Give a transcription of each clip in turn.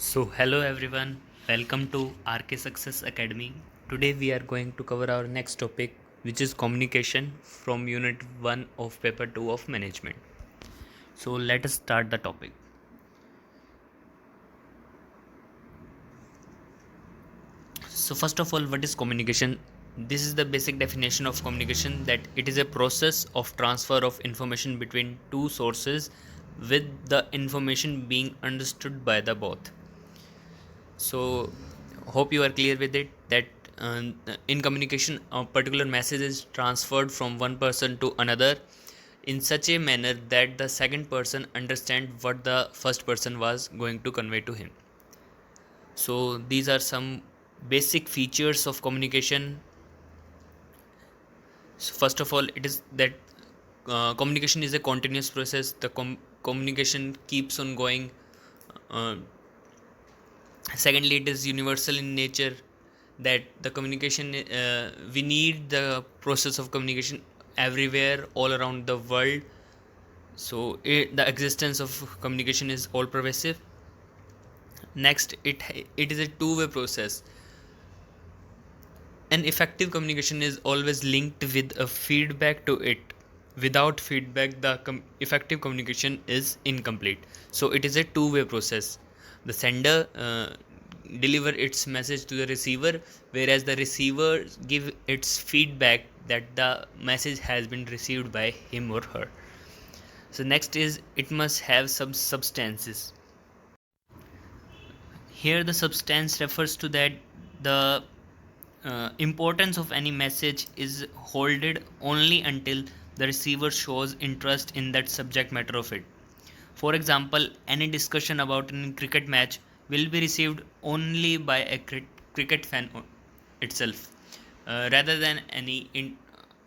So, hello everyone, welcome to RK Success Academy. Today we are going to cover our next topic, which is communication from Unit 1 of Paper 2 of Management. So, let us start the topic. So, first of all, what is communication? This is the basic definition of communication, that it is a process of transfer of information between two sources with the information being understood by the both. So hope you are clear with it, that uh, in communication a particular message is transferred from one person to another in such a manner that the second person understands what the first person was going to convey to him. So these are some basic features of communication. So first of all, it is that communication is a continuous process. The communication keeps on going. uh, Secondly, it is universal in nature, that the communication, we need the process of communication everywhere, all around the world. So the existence of communication is all pervasive. Next, it is a two-way process. An effective communication is always linked with a feedback to it. Without feedback, the effective communication is incomplete. So it is a two-way process. The sender deliver its message to the receiver, whereas the receiver give its feedback that the message has been received by him or her. So next is, it must have some substances. Here the substance refers to that the importance of any message is holded only until the receiver shows interest in that subject matter of it. For example, any discussion about a cricket match will be received only by a cricket fan itself, rather than any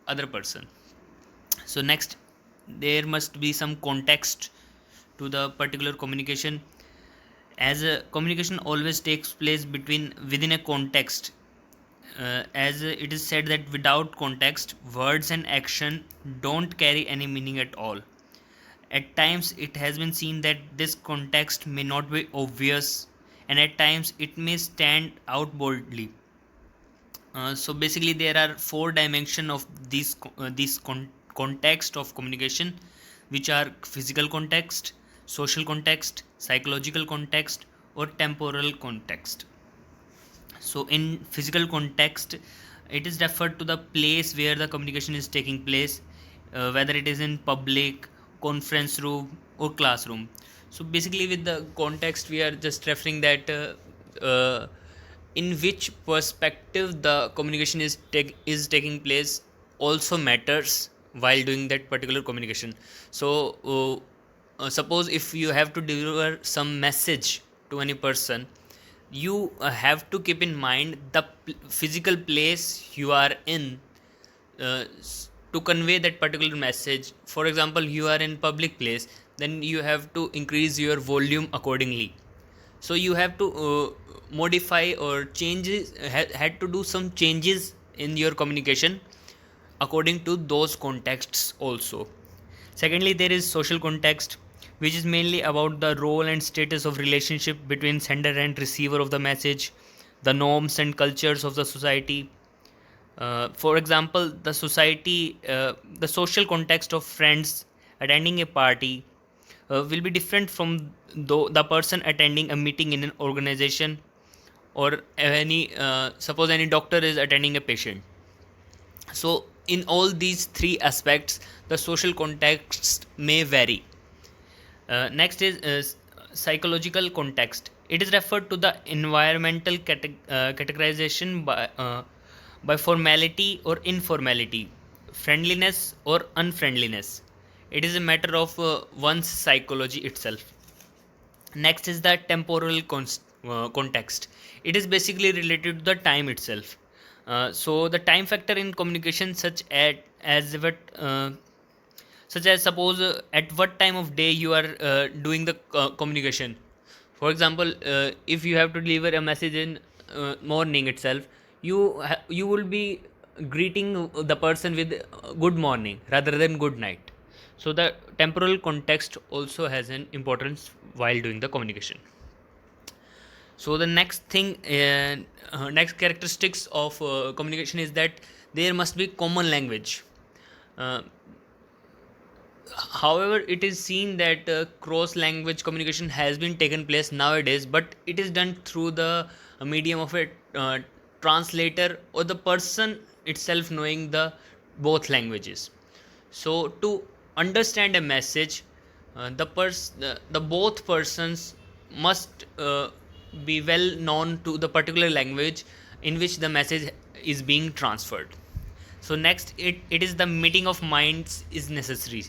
other person. So next, there must be some context to the particular communication, as a communication always takes place within a context. As it is said that without context, words and action don't carry any meaning at all. At times, it has been seen that this context may not be obvious, and at times, it may stand out boldly. So basically, there are four dimensions of these context of communication, which are physical context, social context, psychological context, or temporal context. So in physical context, it is referred to the place where the communication is taking place, whether it is in public, conference room, or classroom. So basically, with the context, we are just referring that in which perspective the communication is taking place also matters while doing that particular communication. So suppose if you have to deliver some message to any person, you have to keep in mind the physical place you are in, to convey that particular message. For example, you are in public place, then you have to increase your volume accordingly. So you have to modify or changes, had to do some changes in your communication according to those contexts also. Secondly, there is social context, which is mainly about the role and status of relationship between sender and receiver of the message, the norms and cultures of the society. For example, the social context of friends attending a party will be different from the person attending a meeting in an organization, or any suppose any doctor is attending a patient. So in all these three aspects, the social context may vary. Next is psychological context. It is referred to the environmental categorization by formality or informality, friendliness or unfriendliness. It is a matter of one's psychology itself. Next is the temporal context. It is basically related to the time itself. So the time factor in communication, such as suppose at what time of day you are doing the communication. For example, if you have to deliver a message in morning itself, you will be greeting the person with good morning rather than good night. So the temporal context also has an importance while doing the communication. So the next characteristics of communication is that there must be common language. uh, However, it is seen that cross language communication has been taken place nowadays, but it is done through the medium of a translator or the person itself knowing the both languages. So to understand a message, the both persons must be well known to the particular language in which the message is being transferred. So next, it is the meeting of minds is necessary.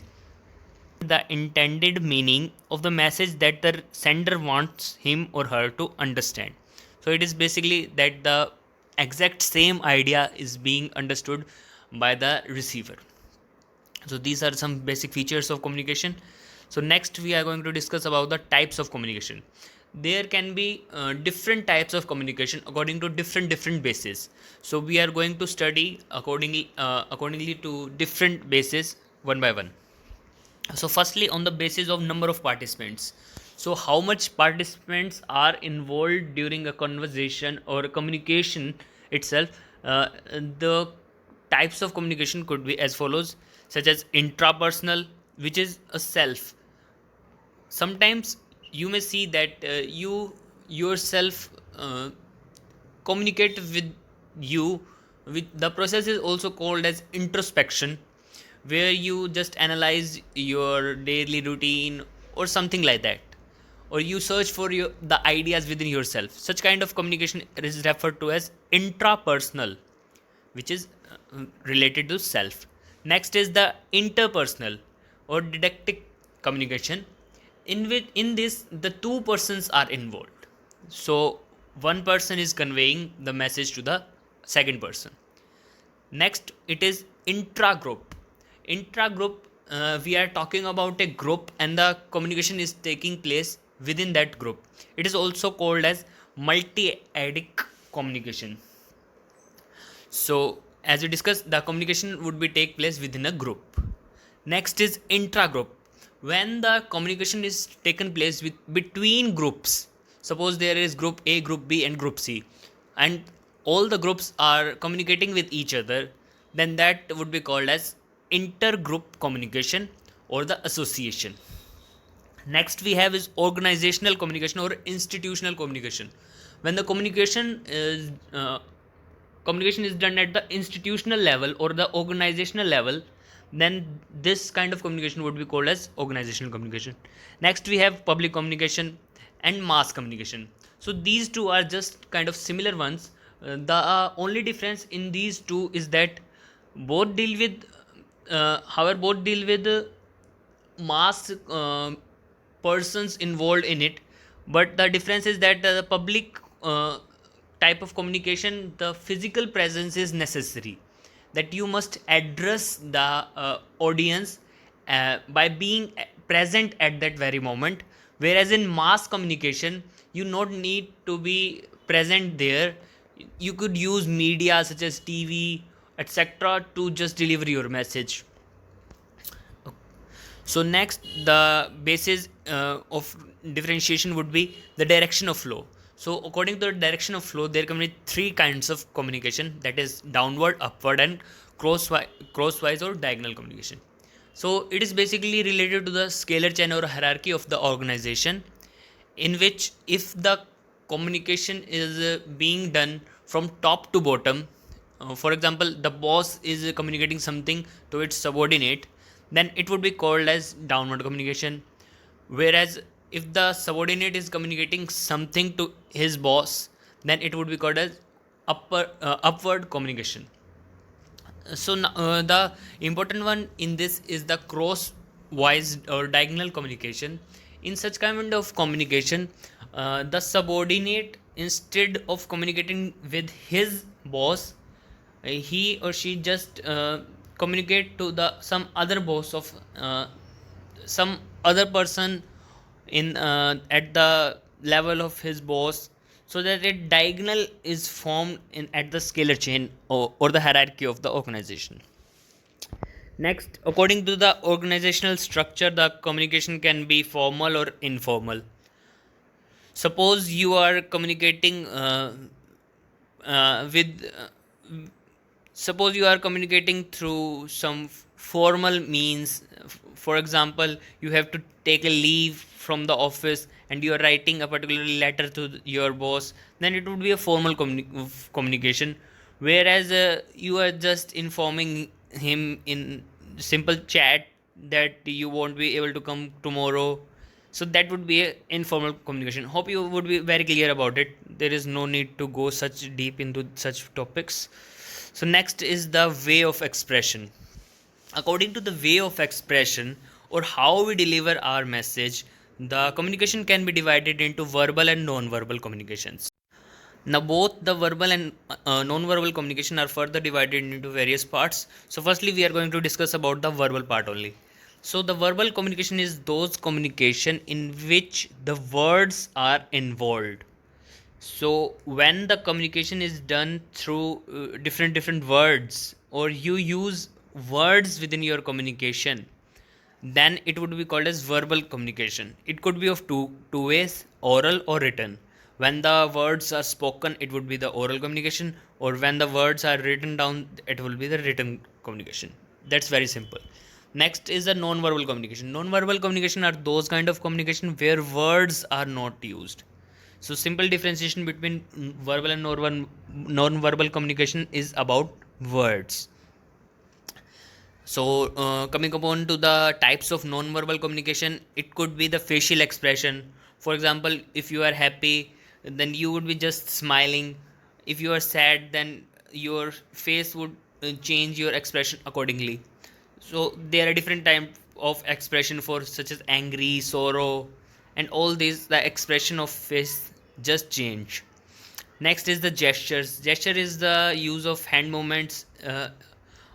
The intended meaning of the message that the sender wants him or her to understand. So it is basically that the exact same idea is being understood by the receiver. So these are some basic features of communication. So next we are going to discuss about the types of communication. There can be different types of communication according to different bases. So we are going to study accordingly to different bases one by one. So firstly, on the basis of number of participants, so how much participants are involved during a conversation or a communication itself. The types of communication could be as follows, such as intrapersonal, which is a self. Sometimes you may see that you yourself communicate with you. With the process is also called as introspection, where you just analyze your daily routine or something like that, or you search for the ideas within yourself. Such kind of communication is referred to as intrapersonal, which is related to self. Next is the interpersonal or didactic communication, in this the two persons are involved. So one person is conveying the message to the second person. Next, it is intra-group. Intra-group, we are talking about a group and the communication is taking place within that group. It is also called as multi-adic communication. So as we discussed, the communication would be take place within a group. Next is intra-group, when the communication is taken place with between groups. Suppose there is group A, group B and group C, and all the groups are communicating with each other, then that would be called as intergroup communication or the association. Next we have is organizational communication or institutional communication. When the communication is done at the institutional level or the organizational level, then this kind of communication would be called as organizational communication. Next we have public communication and mass communication. So these two are just kind of similar ones. The only difference in these two is that both deal with both deal with mass persons involved in it, but the difference is that the public type of communication, the physical presence is necessary, that you must address the audience by being present at that very moment, whereas in mass communication you not need to be present there. You could use media such as TV, etc., to just deliver your message. So next, the basis of differentiation would be the direction of flow. So according to the direction of flow, there can be three kinds of communication, that is downward, upward and crosswise or diagonal communication. So it is basically related to the scalar chain or hierarchy of the organization, in which if the communication is being done from top to bottom, for example the boss is communicating something to its subordinate, then it would be called as downward communication. Whereas if the subordinate is communicating something to his boss, then it would be called as upward communication. So the important one in this is the crosswise or diagonal communication. In such kind of communication, the subordinate, instead of communicating with his boss, he or she just communicate to the some other boss of some other person in at the level of his boss, so that a diagonal is formed in at the scalar chain or the hierarchy of the organization. Next, according to the organizational structure, the communication can be formal or informal. Suppose you are communicating with suppose you are communicating through some formal means. For example, you have to take a leave from the office and you are writing a particular letter to your boss, then it would be a formal communication. Whereas you are just informing him in simple chat that you won't be able to come tomorrow, so that would be a informal communication. Hope you would be very clear about it. There is no need to go such deep into such topics. So next is the way of expression. According to the way of expression or how we deliver our message, the communication can be divided into verbal and non-verbal communications. Now, both the verbal and non-verbal communication are further divided into various parts. So, firstly, we are going to discuss about the verbal part only. So, the verbal communication is those communication in which the words are involved. So, when the communication is done through different words, or you use words within your communication, then it would be called as verbal communication. It could be of two ways, oral or written. When the words are spoken, it would be the oral communication, or when the words are written down, it will be the written communication. That's very simple. Next is the non-verbal communication. Non-verbal communication are those kind of communication where words are not used. So simple differentiation between verbal and non-verbal communication is about words. So, coming upon to the types of non-verbal communication, it could be the facial expression. For example, if you are happy, then you would be just smiling. If you are sad, then your face would change your expression accordingly. So, there are different types of expression for such as angry, sorrow, and all these. The expression of face just change. Next is the gestures. Gesture is the use of hand movements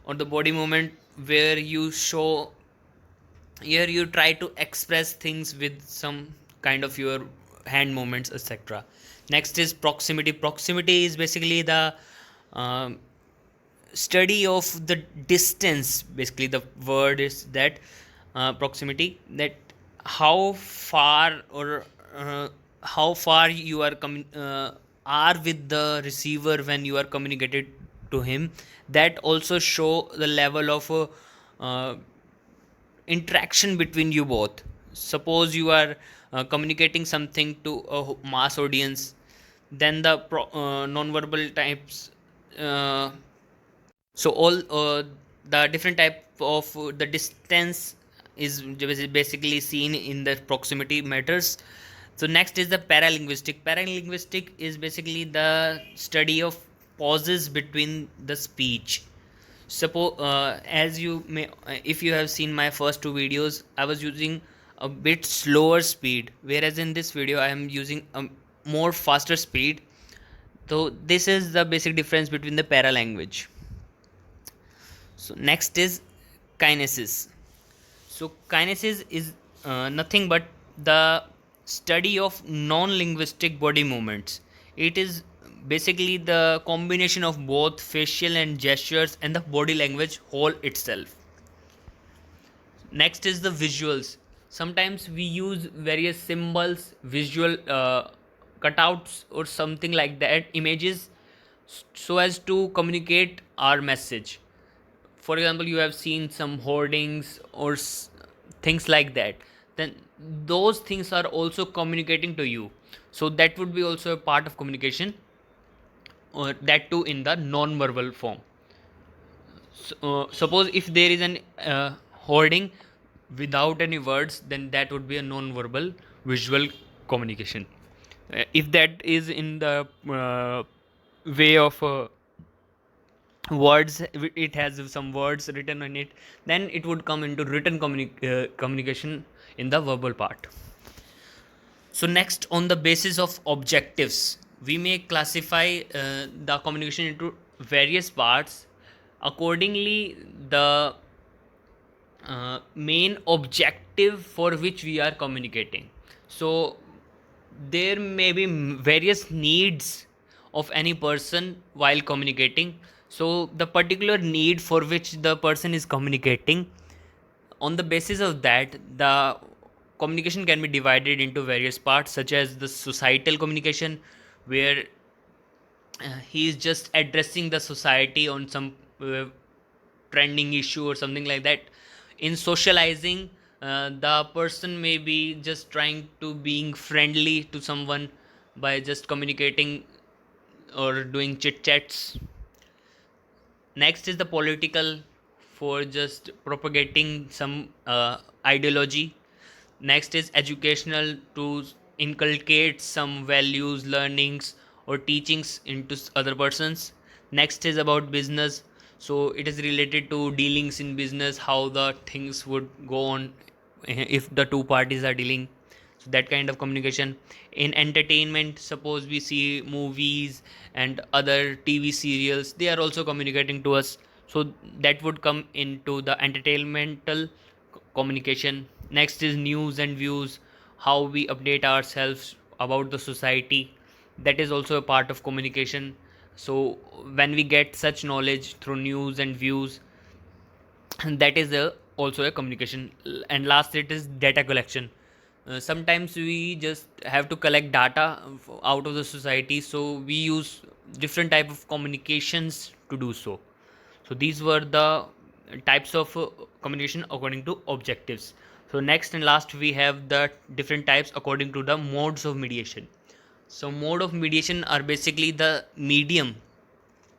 or the body movement where you show, here you try to express things with some kind of your hand movements, etc. Next is proximity. Proximity is basically the um, study of the distance. Basically, the word is that proximity, that how far or how far you are with the receiver when you are communicated to him. That also show the level of uh, interaction between you both. Suppose you are communicating something to a mass audience, then the non-verbal types, uh, so all the different type of the distance is basically seen in the proximity matters. So next is the paralinguistic. Paralinguistic is basically the study of pauses between the speech. Suppose as you may if you have seen my first two videos, I was using a bit slower speed, whereas in this video I am using a more faster speed. So this is the basic difference between the paralanguage. So next is kinesis. So kinesis is nothing but the study of non-linguistic body movements. It is basically the combination of both facial and gestures and the body language whole itself. Next is the visuals. Sometimes we use various symbols, visual cutouts or something like that, images, so as to communicate our message. For example, you have seen some hoardings or things like that, then those things are also communicating to you. So that would be also a part of communication, or that too in the non-verbal form. So, suppose if there is an hoarding without any words, then that would be a non-verbal visual communication. If that is in the way of words, it has some words written on it, then it would come into written communication in the verbal part. So next, on the basis of objectives, we may classify the communication into various parts. Accordingly, the main objective for which we are communicating. So there may be various needs of any person while communicating. So the particular need for which the person is communicating, on the basis of that, the communication can be divided into various parts, such as the societal communication, where he is just addressing the society on some trending issue or something like that. In socializing, the person may be just trying to being friendly to someone by just communicating or doing chit chats. Next is the political, for just propagating some ideology. Next is educational, to inculcate some values, learnings, or teachings into other persons. Next is about business, so it is related to dealings in business, how the things would go on if the two parties are dealing. So that kind of communication. In entertainment, suppose we see movies and other TV serials, they are also communicating to us, so that would come into the entertainmental communication. Next is news and views, how we update ourselves about the society, that is also a part of communication. So when we get such knowledge through news and views, that is also a communication. And last, it is data collection. Sometimes we just have to collect data out of the society, so we use different type of communications to do so. So these were the types of communication according to objectives. So next and last, we have the different types according to the modes of mediation. So mode of mediation are basically the medium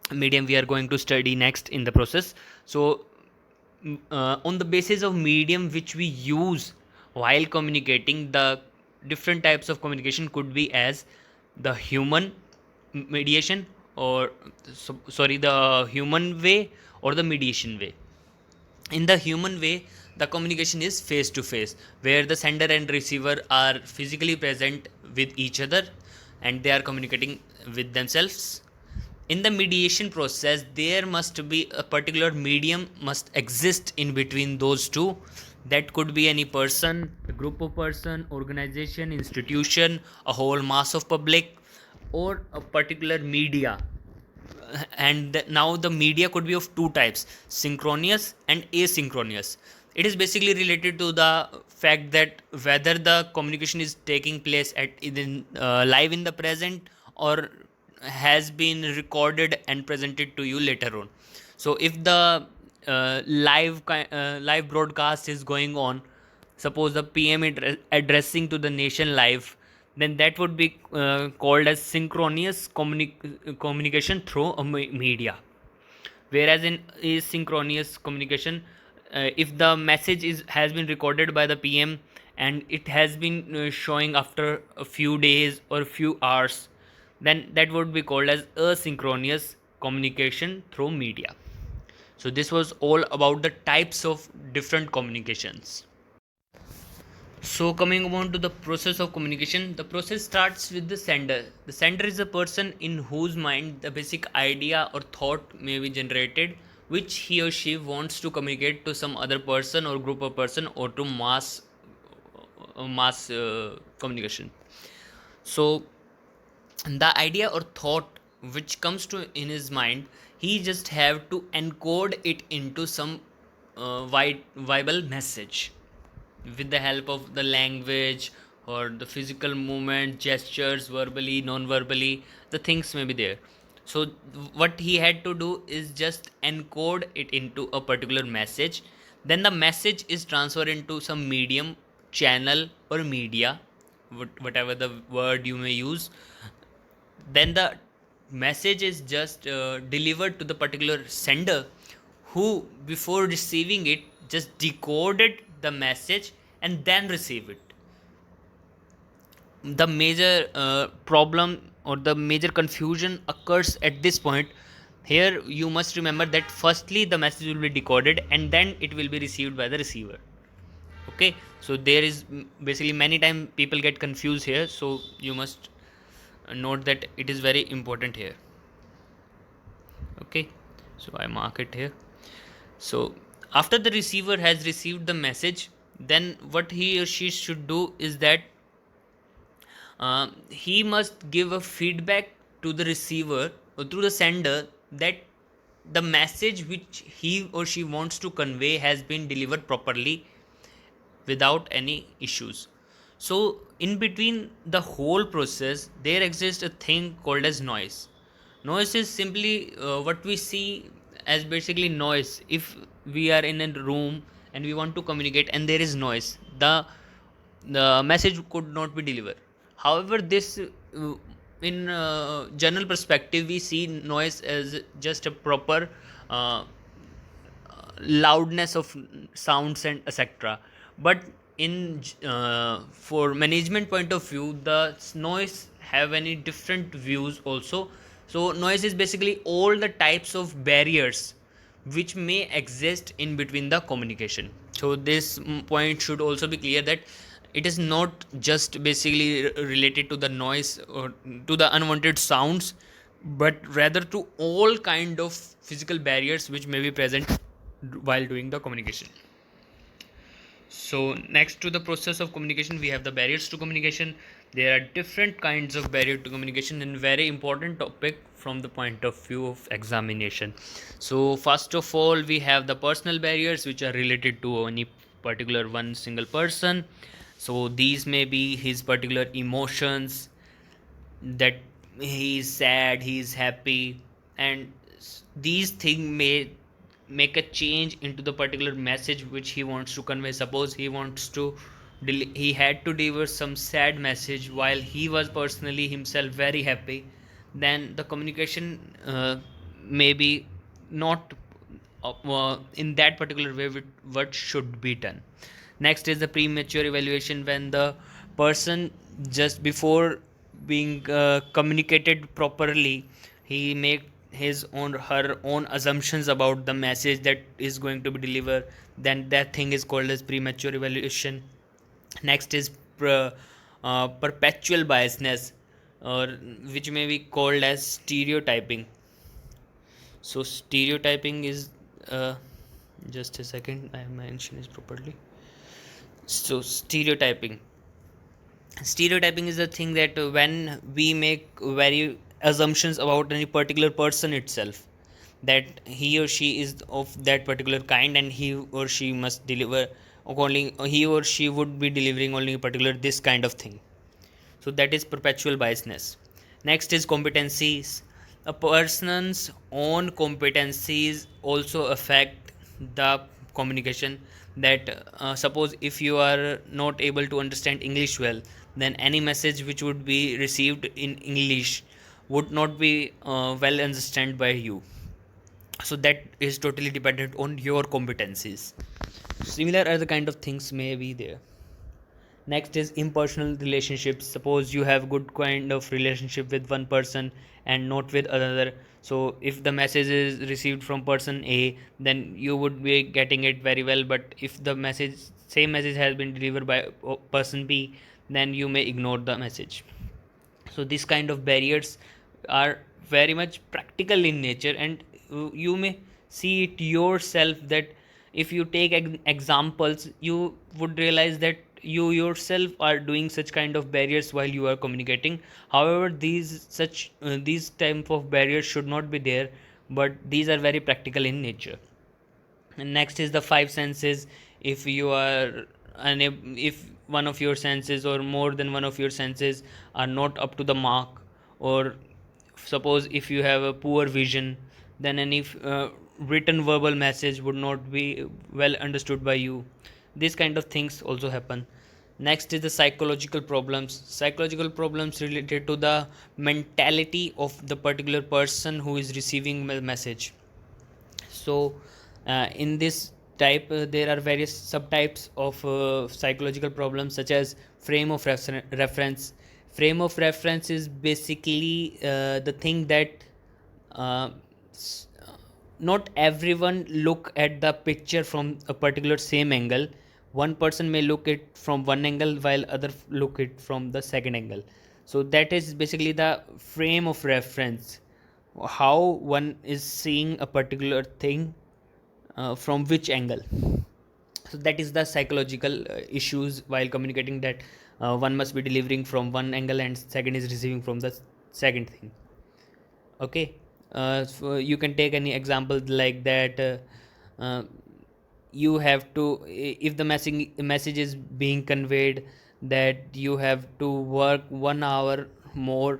we are going to study next in the process. So on the basis of medium which we use while communicating, the different types of communication could be as the human mediation, or the human way or the mediation way. In the human way, the communication is face to face, where the sender and receiver are physically present with each other and they are communicating with themselves. In the mediation process, there must be a particular medium must exist in between those two. That could be any person, a group of person, organization, institution, a whole mass of public, or a particular media. And now the media could be of two types: synchronous and asynchronous. It is basically related to the fact that whether the communication is taking place live in the present, or has been recorded and presented to you later on. So if the live broadcast is going on, suppose the PM addressing to the nation live, then that would be called as synchronous communication through a media. Whereas in asynchronous communication, if the message has been recorded by the PM and it has been showing after a few days or a few hours, then that would be called as asynchronous communication through media. So this was all about the types of different communications. So coming on to the process of communication, the process starts with the sender. The sender is a person in whose mind the basic idea or thought may be generated, which he or she wants to communicate to some other person or group of person, or to mass communication. So the idea or thought which comes to in his mind, he just have to encode it into some viable message with the help of the language or the physical movement, gestures, verbally, non-verbally, the things may be there. So what he had to do is just encode it into a particular message. Then the message is transferred into some medium, channel, or media, whatever the word you may use. Then the message is just delivered to the particular sender, who before receiving it just decoded the message and then receive it. The major problem or the major confusion occurs at this point. Here you must remember that firstly the message will be decoded and then it will be received by the receiver. Okay, so there is basically many times people get confused here, so you must note that it is very important here. Okay, so I mark it here. So after the receiver has received the message, then what he or she should do is that he must give a feedback to the receiver or to the sender that the message which he or she wants to convey has been delivered properly without any issues. So in between the whole process there exists a thing called as noise. Noise is simply what we see as basically noise. If we are in a room and we want to communicate and there is noise, the message could not be delivered. However, this in general perspective we see noise as just a proper uh, loudness of sounds and etc. But in for management point of view, the noise have any different views also. So noise is basically all the types of barriers which may exist in between the communication. So this point should also be clear that it is not just basically related to the noise or to the unwanted sounds, but rather to all kind of physical barriers which may be present while doing the communication. So next to the process of communication we have the barriers to communication. There are different kinds of barrier to communication and very important topic from the point of view of examination. So first of all we have the personal barriers which are related to any particular one single person. So these may be his particular emotions, that he is sad, he is happy, and these things may make a change into the particular message which he wants to convey. Suppose he wants to he had to deliver some sad message while he was personally himself very happy, then the communication may be not in that particular way with what should be done. Next is the premature evaluation, when the person just before being communicated properly, he make his own her own assumptions about the message that is going to be delivered, then that thing is called as premature evaluation. Next is perpetual biasness, or which may be called as stereotyping. So stereotyping is just a second, I mention this properly. So stereotyping is the thing that when we make very assumptions about any particular person itself, that he or she is of that particular kind and he or she must deliver according, he or she would be delivering only a particular this kind of thing. So that is perpetual biasness. Next is competencies. A person's own competencies also affect the communication. That suppose if you are not able to understand English well, then any message which would be received in English would not be well understood by you. So that is totally dependent on your competencies. Similar other kind of things may be there. Next is impersonal relationships. Suppose you have good kind of relationship with one person and not with another. So if the message is received from person A, then you would be getting it very well, but if the message same message has been delivered by person B, then you may ignore the message. So these kind of barriers are very much practical in nature, and you may see it yourself, that if you take examples you would realize that you yourself are doing such kind of barriers while you are communicating. However, these type of barriers should not be there, but these are very practical in nature. And next is the five senses. If you are unable, if one of your senses or more than one of your senses are not up to the mark, or suppose if you have a poor vision, then any written verbal message would not be well understood by you. These kind of things also happen. Next is the psychological problems related to the mentality of the particular person who is receiving the message. So in this type there are various subtypes of psychological problems, such as frame of reference. Frame of reference is basically the thing that uh, not everyone look at the picture from a particular same angle. One person may look it from one angle while other look it from the second angle. So that is basically the frame of reference, how one is seeing a particular thing from which angle. So that is the psychological issues while communicating, that one must be delivering from one angle and second is receiving from the second thing. Okay, so you can take any example like that. You have to, if the message is being conveyed, that you have to work 1 hour more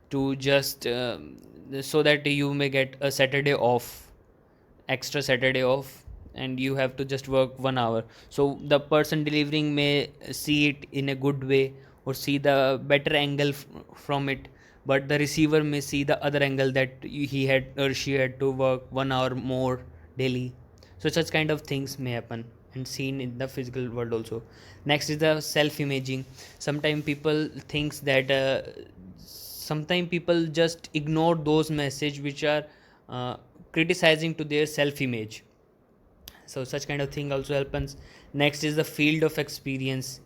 to just so that you may get a Saturday off, extra Saturday off, and you have to just work 1 hour. So the person delivering may see it in a good way or see the better angle from it, but the receiver may see the other angle that he had or she had to work 1 hour more daily. So such kind of things may happen and seen in the physical world also. Next is the self imaging. Sometimes people thinks that sometimes people just ignore those messages which are uh, criticizing to their self image. So such kind of thing also happens. Next is the field of experience.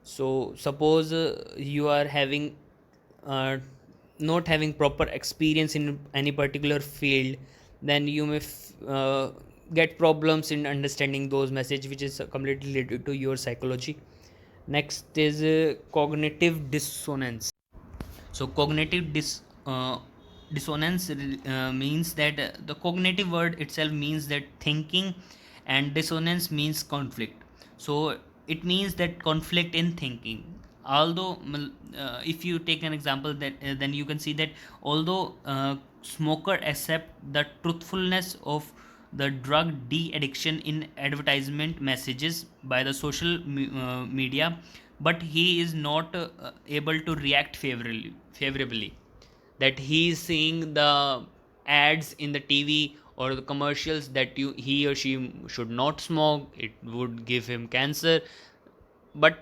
So suppose you are having uh, not having proper experience in any particular field, then you may get problems in understanding those message which is completely related to your psychology. Next is cognitive dissonance. So dissonance means that the cognitive word itself means that thinking, and dissonance means conflict. So it means that conflict in thinking. Although if you take an example, that then you can see that although smoker accept the truthfulness of the drug de-addiction in advertisement messages by the social media, but he is not able to react favorably, that he is seeing the ads in the TV or the commercials that he or she should not smoke, it would give him cancer, but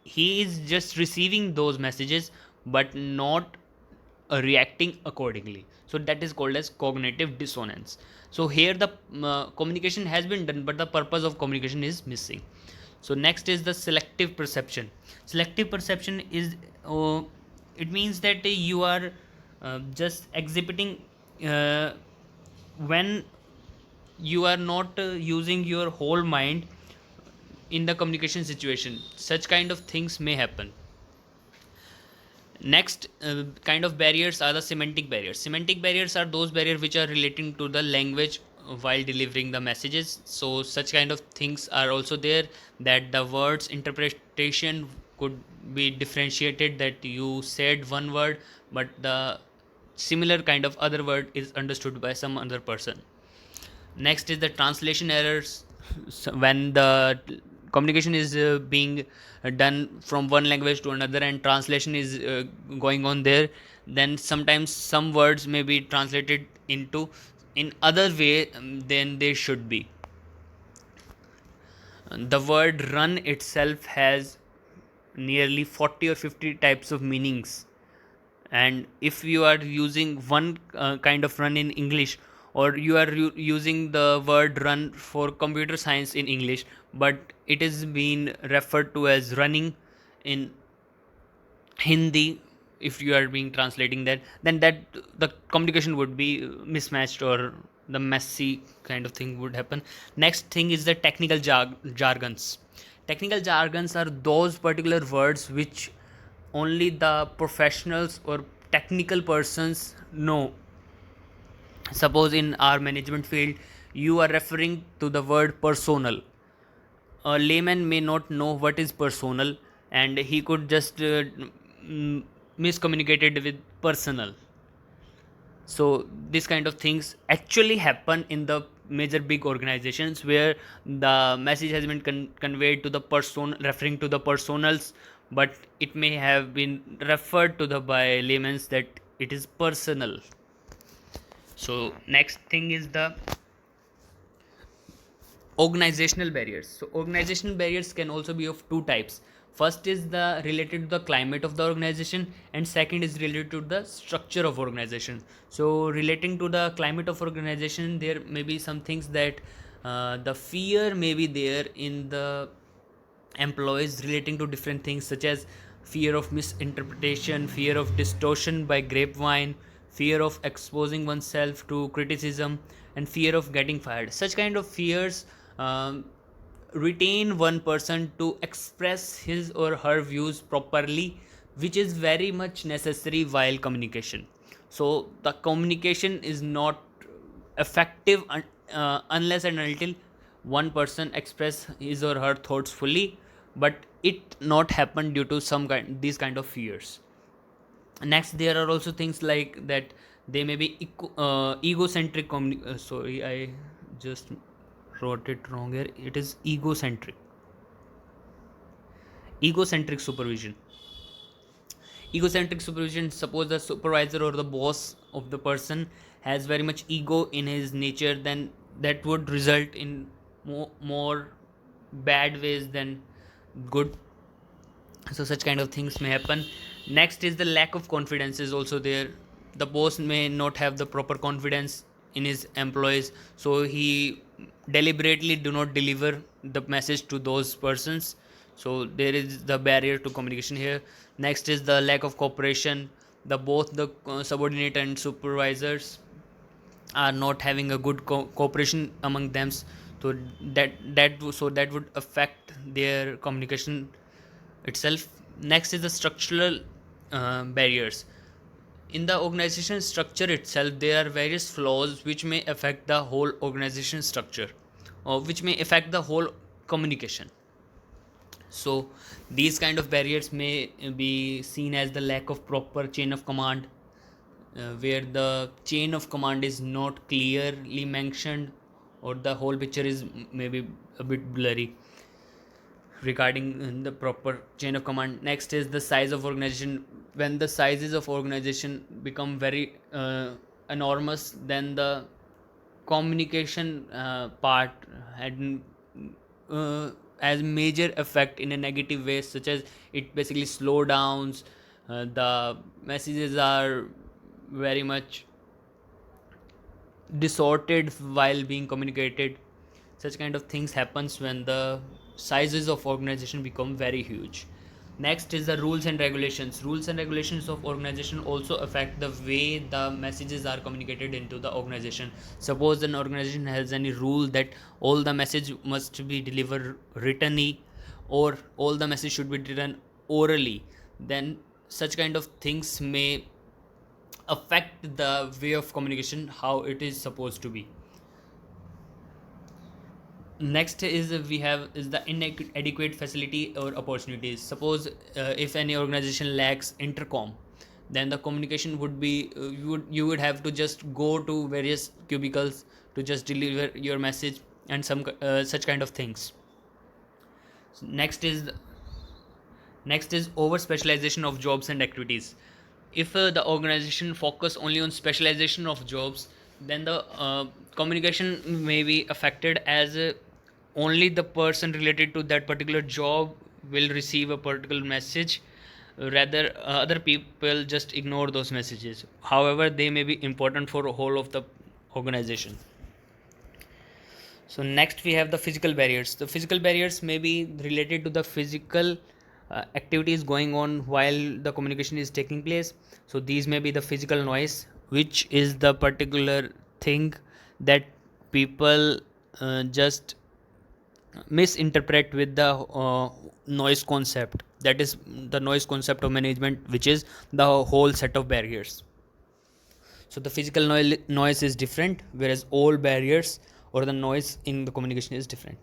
he is just receiving those messages but not reacting accordingly. So that is called as cognitive dissonance. So here the communication has been done, but the purpose of communication is missing. So next is the selective perception. Selective perception is it means that you are just exhibiting uh, when you are not using your whole mind in the communication situation. Such kind of things may happen. Next kind of barriers are the semantic barriers. Semantic barriers are those barriers which are relating to the language while delivering the messages. So such kind of things are also there, that the words interpretation could be differentiated, that you said one word but the similar kind of other word is understood by some other person. Next is the translation errors. So when the communication is being done from one language to another and translation is going on there, then sometimes some words may be translated into in other way than they should be. The word run itself has nearly 40 or 50 types of meanings, and if you are using one kind of run in English, or you are using the word run for computer science in English, but it is being referred to as running in Hindi, if you are being translating that, then that the communication would be mismatched, or the messy kind of thing would happen. Next thing is the technical jargons. Technical jargons are those particular words which only the professionals or technical persons know. Suppose in our management field you are referring to the word personal, a layman may not know what is personal, and he could just miscommunicated with personal. So this kind of things actually happen in the major big organizations, where the message has been conveyed to the person referring to the personals, but it may have been referred to the by laymen that it is personal. So next thing is the organizational barriers. So organizational barriers can also be of two types. First is the related to the climate of the organization, and second is related to the structure of organization. So relating to the climate of organization, there may be some things that the fear may be there in the employees relating to different things, such as fear of misinterpretation, fear of distortion by grapevine, fear of exposing oneself to criticism, and fear of getting fired. Such kind of fears retain one person to express his or her views properly, which is very much necessary while communication. So the communication is not effective unless and until one person express his or her thoughts fully, but it not happen due to these kind of fears. Next, there are also things like that they may be egocentric sorry, I just wrote it wrong here. It is egocentric supervision. Egocentric supervision, suppose the supervisor or the boss of the person has very much ego in his nature, then that would result in more bad ways than good. So such kind of things may happen. Next is the lack of confidence is also there. The boss may not have the proper confidence in his employees, so he deliberately do not deliver the message to those persons. So there is the barrier to communication here. Next is the lack of cooperation. The both the subordinate and supervisors are not having a good cooperation among them, so that would affect their communication itself. Next is the structural barriers. In the organization structure itself, there are various flaws which may affect the whole organization structure, or which may affect the whole communication. So these kind of barriers may be seen as the lack of proper chain of command, where the chain of command is not clearly mentioned, or the whole picture is maybe a bit blurry regarding the proper chain of command. Next is the size of organization. When the sizes of organization become very enormous, then the communication part had as major effect in a negative way, such as it basically slow downs, the messages are very much distorted while being communicated. Such kind of things happens when the sizes of organization become very huge. Next is the rules and regulations. Rules and regulations of organization also affect the way the messages are communicated into the organization. Suppose an organization has any rule that all the message must be delivered writtenly, or all the message should be written orally, then such kind of things may affect the way of communication how it is supposed to be. Next is we have is the inadequate facility or opportunities. Suppose if any organization lacks intercom, then the communication would be you would have to just go to various cubicles to just deliver your message and some such kind of things. Next is over specialization of jobs and activities. If the organization focus only on specialization of jobs, then the communication may be affected, as only the person related to that particular job will receive a particular message, rather other people just ignore those messages, however they may be important for the whole of the organization. So next we have the physical barriers. The physical barriers may be related to the physical activities going on while the communication is taking place. So these may be the physical noise, which is the particular thing that people just misinterpret with the noise concept. That is the noise concept of management, which is the whole set of barriers. So the physical noise is different, whereas all barriers or the noise in the communication is different.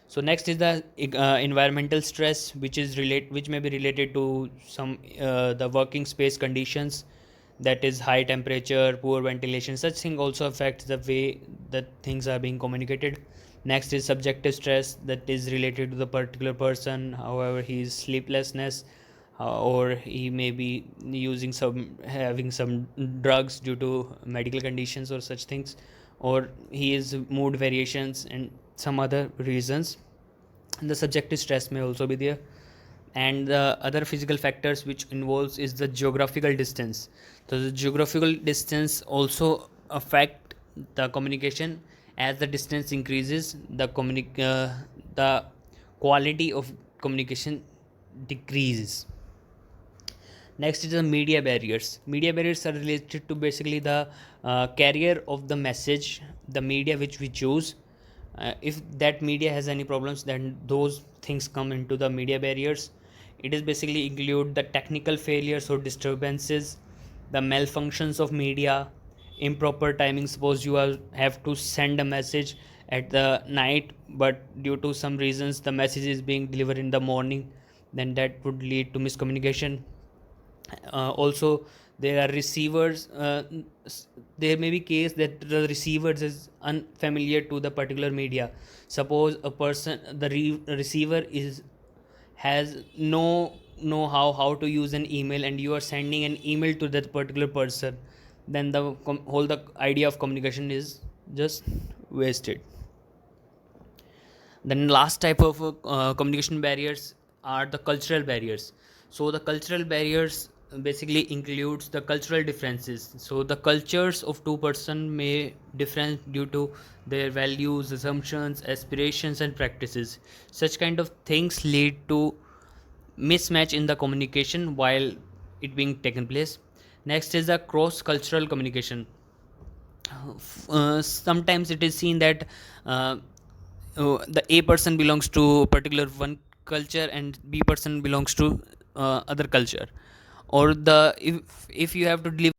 So next is the environmental stress, which may be related to some the working space conditions, that is high temperature, poor ventilation. Such thing also affects the way that things are being communicated. Next is subjective stress, that is related to the particular person, however his sleeplessness, or he may be having some drugs due to medical conditions or such things, or he is mood variations and some other reasons. And the subjective stress may also be there. And the other physical factors which involves is the geographical distance. So the geographical distance also affect the communication. As the distance increases, the quality of communication decreases. Next is the media barriers. Media barriers are related to basically the carrier of the message, the media which we choose. If that media has any problems, then those things come into the media barriers. It is basically include the technical failures or disturbances, the malfunctions of media, improper timing. Suppose you have to send a message at the night, but due to some reasons the message is being delivered in the morning, then that would lead to miscommunication. Also, there are receivers. There may be case that the receivers is unfamiliar to the particular media. Suppose a person, the receiver is has no know how to use an email, and you are sending an email to that particular person, then the whole the idea of communication is just wasted. Then last type of communication barriers are the cultural barriers. So the cultural barriers basically includes the cultural differences. So the cultures of two person may different due to their values, assumptions, aspirations, and practices. Such kind of things lead to mismatch in the communication while it being taken place. Next is the cross cultural communication. Sometimes it is seen that the A person belongs to particular one culture and B person belongs to other culture, or the if you have to deliver.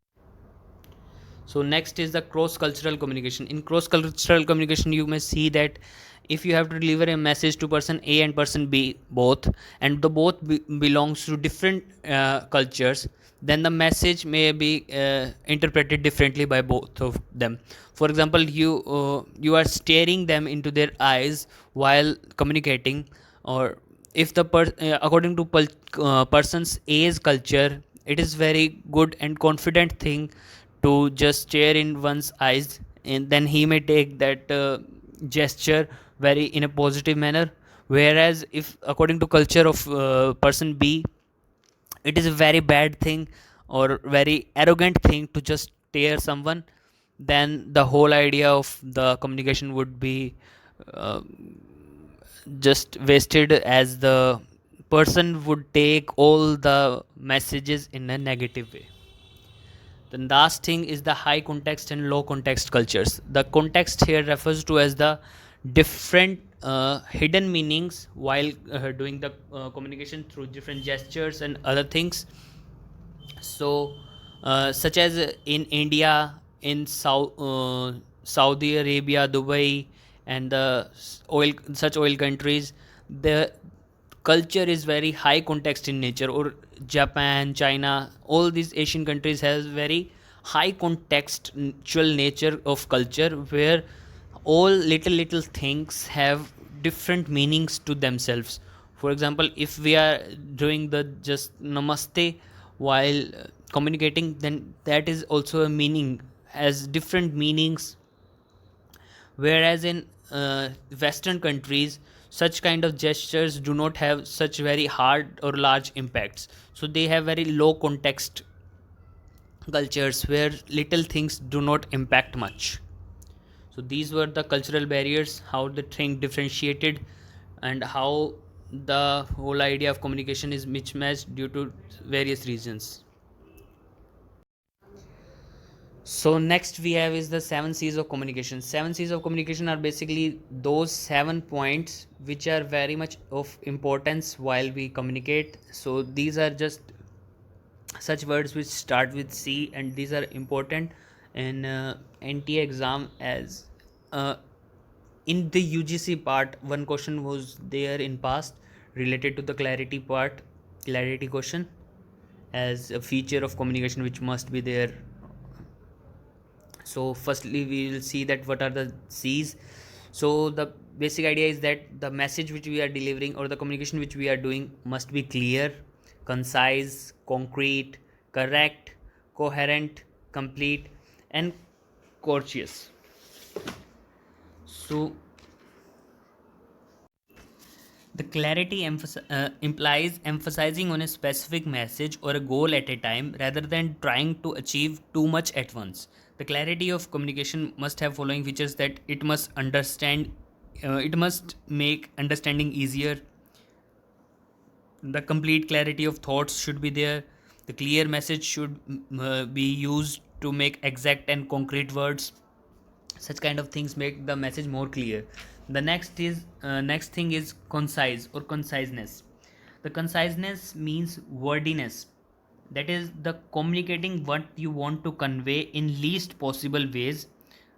So next is the cross cultural communication. In cross cultural communication, you may see that if you have to deliver a message to person A and person B both, and the both belongs to different cultures, then the message may be interpreted differently by both of them. For example, you are staring them into their eyes while communicating, or if the according to person's A's culture, it is very good and confident thing to just stare in one's eyes, and then he may take that gesture very in a positive manner. Whereas if according to culture of person B, it is a very bad thing or very arrogant thing to just stare someone, then the whole idea of the communication would be uh, just wasted, as the person would take all the messages in a negative way. The last thing is the high context and low context cultures. The context here refers to as the different hidden meanings while doing the communication through different gestures and other things. So, such as in India, in Saudi Arabia, Dubai, and the oil countries, the culture is very high context in nature. Or Japan, China, all these Asian countries has very high contextual nature of culture, where all little things have different meanings to themselves. For example, if we are doing the just namaste while communicating, then that is also a meaning, has different meanings. Whereas in western countries, such kind of gestures do not have such very hard or large impacts, so they have very low context cultures where little things do not impact much. So these were the cultural barriers, how the thing differentiated, and how the whole idea of communication is mismatched due to various reasons. So next we have is the 7 C's of communication. 7 C's of communication are basically those 7 points which are very much of importance while we communicate. So these are just such words which start with C, and these are important in NTA exam. As uh, in the UGC part, one question was there in past related to the clarity part, clarity question, as a feature of communication which must be there. So firstly we will see that what are the C's. So the basic idea is that the message which we are delivering or the communication which we are doing must be clear, concise, concrete, correct, coherent, complete, and courteous. So the clarity implies emphasizing on a specific message or a goal at a time rather than trying to achieve too much at once. The clarity of communication must have following features: that it must make understanding easier. The complete clarity of thoughts should be there. The clear message should be used to make exact and concrete words. Such kind of things make the message more clear. The next thing is concise or conciseness. The conciseness means wordiness, that is the communicating what you want to convey in least possible ways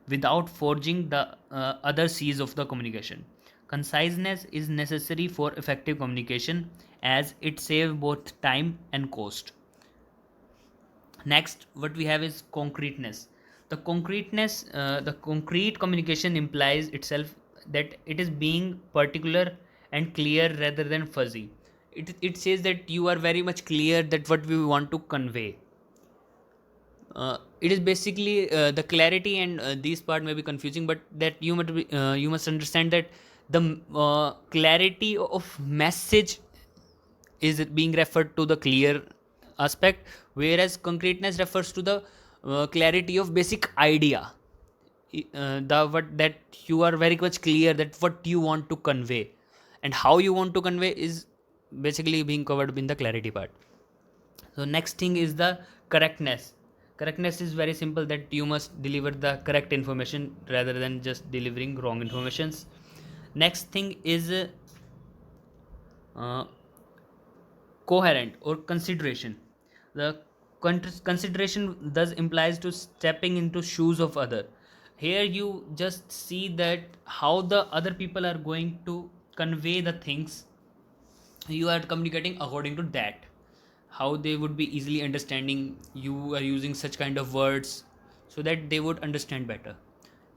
without forging the other C's of the communication. Conciseness is necessary for effective communication as it saves both time and cost. Next, what we have is concreteness. The concrete communication implies itself that it is being particular and clear rather than fuzzy. It says that you are very much clear that what we want to convey. It is basically the clarity, and these part may be confusing, but that you must understand that the clarity of message is being referred to the clear aspect, whereas concreteness refers to the clarity of basic idea. The what that you are very much clear that what you want to convey, and how you want to convey is basically being covered in the clarity part. So next thing is the correctness. Correctness is very simple, that you must deliver the correct information rather than just delivering wrong informations. Next thing is uh, coherent or consideration. The consideration thus implies to stepping into shoes of other. Here you just see that how the other people are going to convey the things, you are communicating according to that, how they would be easily understanding, you are using such kind of words so that they would understand better.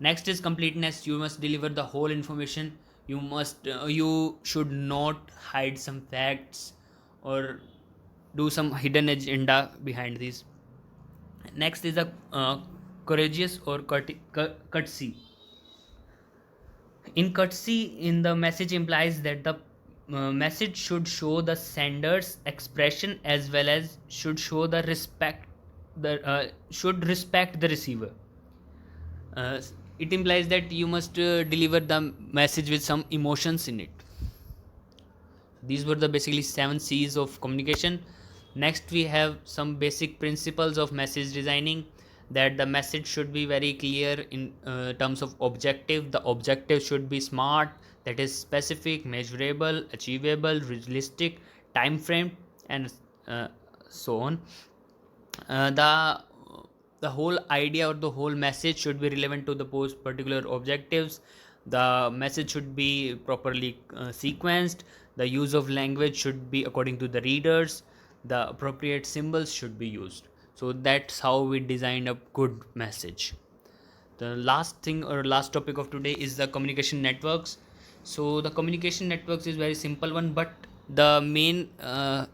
Next is completeness. You must deliver the whole information. You should not hide some facts or do some hidden agenda behind this. Next is a courageous or courtesy. In courtesy, in the message implies that the message should show the sender's expression as well as should show the respect, the should respect the receiver. uh, it implies that you must deliver the message with some emotions in it. These were the basically 7 C's of communication. Next, we have some basic principles of message designing, that the message should be very clear in terms of objective. The objective should be smart, that is specific, measurable, achievable, realistic, time frame, and so on. The whole idea or the whole message should be relevant to the post particular objectives. The message should be properly sequenced. The use of language should be according to the readers. The appropriate symbols should be used. So that's how we design a good message. The last thing or last topic of today is the communication networks. So the communication networks is very simple one, but the main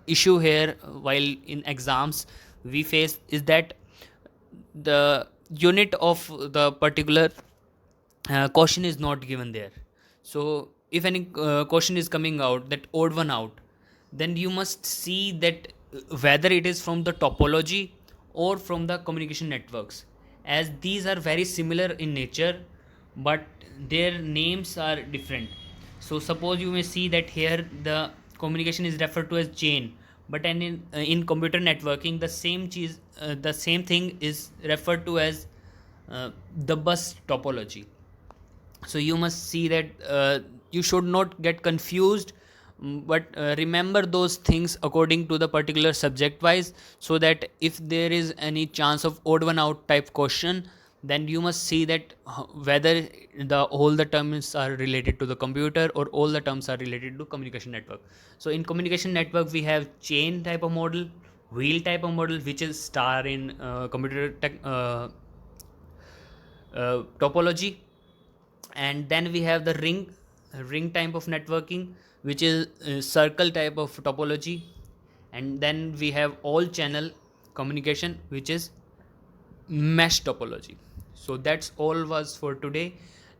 issue here while in exams we face is that the unit of the particular question is not given there. So if any question is coming out, that odd one out, then you must see that whether it is from the topology or from the communication networks, as these are very similar in nature but their names are different. So suppose you may see that here the communication is referred to as chain, but in computer networking the same thing is referred to as the bus topology. So you must see that you should not get confused, but remember those things according to the particular subject wise, so that if there is any chance of odd one out type question, then you must see that whether all the terms are related to the computer or all the terms are related to communication network. So in communication network we have chain type of model, wheel type of model, which is star in computer topology, and then we have the ring type of networking, which is circle type of topology, and then we have all channel communication, which is mesh topology. So that's all was for today.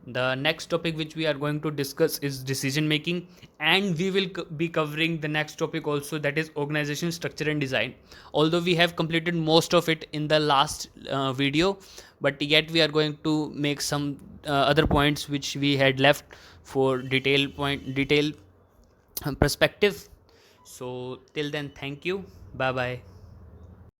The next topic which we are going to discuss is decision making, and we will be covering the next topic also, that is organization structure and design. Although we have completed most of it in the last video, but yet we are going to make some other points which we had left for detail perspective. So till then, thank you, bye bye.